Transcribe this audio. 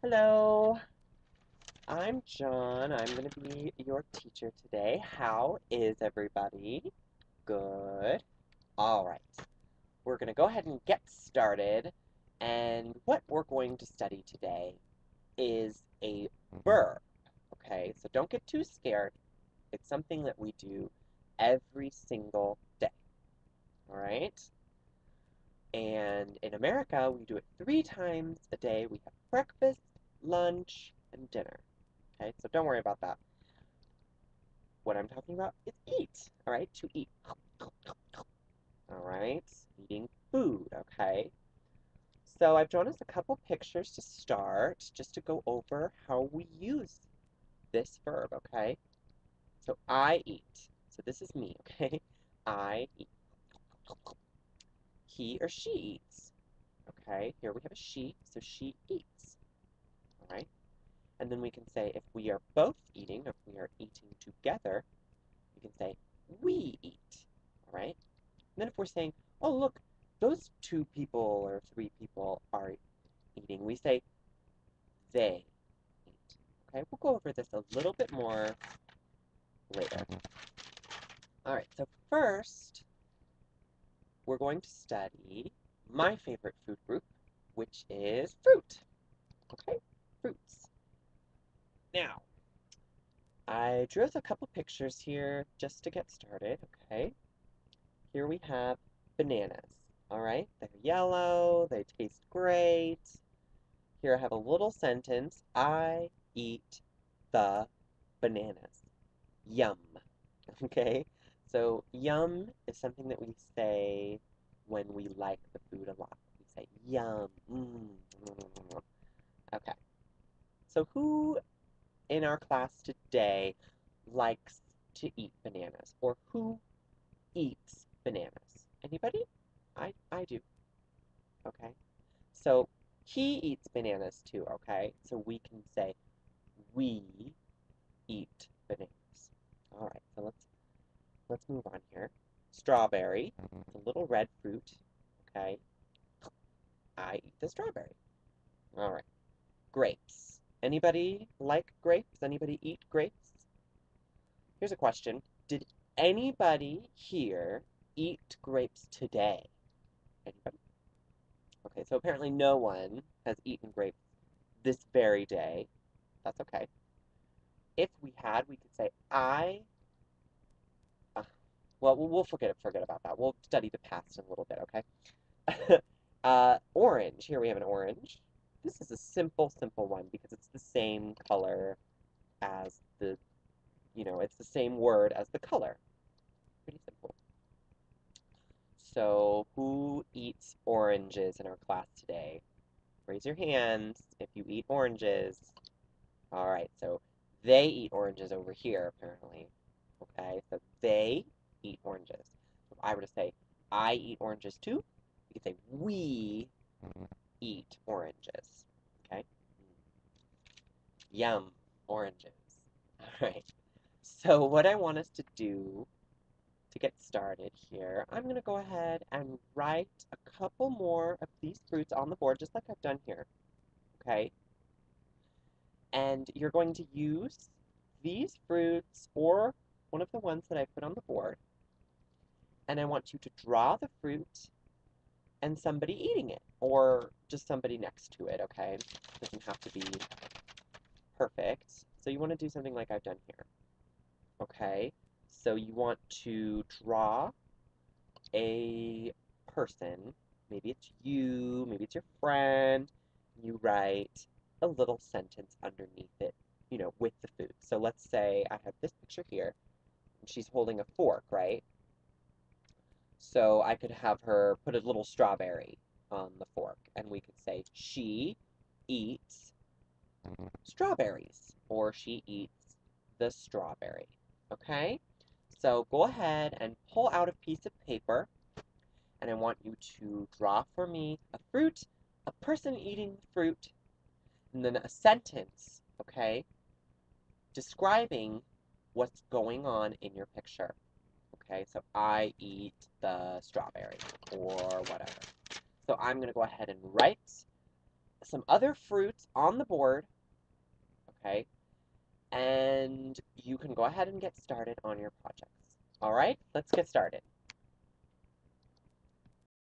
Hello, I'm John. I'm going to be your teacher today. How is everybody? Good. All right. We're going to go ahead and get started. And what we're going to study today is a verb. Okay, so don't get too scared. It's something that we do every single day. All right? And in America, we do it 3 times a day. We have breakfast, lunch, and dinner. Okay, so don't worry about that. What I'm talking about is eat, all right? To eat. All right, eating food, okay? So I've drawn us a couple pictures to start, just to go over how we use this verb, okay? So I eat. So this is me, okay? I eat. He or she eats. Okay, here we have a she, so she eats. All right? And then we can say if we are both eating, if we are eating together, we can say we eat. All right? And then if we're saying, oh, look, those 2 people or 3 people are eating, we say they eat. Okay, we'll go over this a little bit more later. All right, so first, we're going to study my favorite food group, which is fruit. Okay, fruits. Now, I drew us a couple pictures here just to get started, okay? Here we have bananas, all right? They're yellow, they taste great. Here I have a little sentence. I eat the bananas. Yum. Okay? So yum is something that we say when we like the food a lot. We say yum. Okay. So who in our class today likes to eat bananas? Or who eats bananas? Anybody? I do. Okay. So he eats bananas too, okay? So we can say we eat bananas. All right, so let's move on here. Strawberry, it's a little red fruit, okay? I eat the strawberry. All right. Grapes. Anybody like grapes? Anybody eat grapes? Here's a question. Did anybody here eat grapes today? Anybody? Okay, so apparently no one has eaten grapes this very day. That's okay. If we had, we could say uh, well, we'll forget about that. We'll study the past in a little bit, okay? Orange. Here we have an orange. This is a simple one because it's the same color as it's the same word as the color. Pretty simple. So, who eats oranges in our class today? Raise your hands if you eat oranges. All right, so they eat oranges over here, apparently. Okay, so they eat oranges. So if I were to say, I eat oranges too, you could say, we eat oranges. Okay? Yum, oranges. All right. So what I want us to do to get started here, I'm going to go ahead and write a couple more of these fruits on the board, just like I've done here. Okay? And you're going to use these fruits or one of the ones that I put on the board, and I want you to draw the fruit and somebody eating it, or just somebody next to it, okay? It doesn't have to be perfect. So you want to do something like I've done here, okay? So you want to draw a person, maybe it's you, maybe it's your friend, you write a little sentence underneath it, with the food. So let's say I have this picture here, and she's holding a fork, right? So I could have her put a little strawberry on the fork, and we could say, she eats strawberries, or she eats the strawberry, okay? So go ahead and pull out a piece of paper, and I want you to draw for me a fruit, a person eating fruit, and then a sentence, okay, describing what's going on in your picture. Okay, so I eat the strawberry or whatever. So I'm going to go ahead and write some other fruits on the board, okay? And you can go ahead and get started on your projects. All right, let's get started.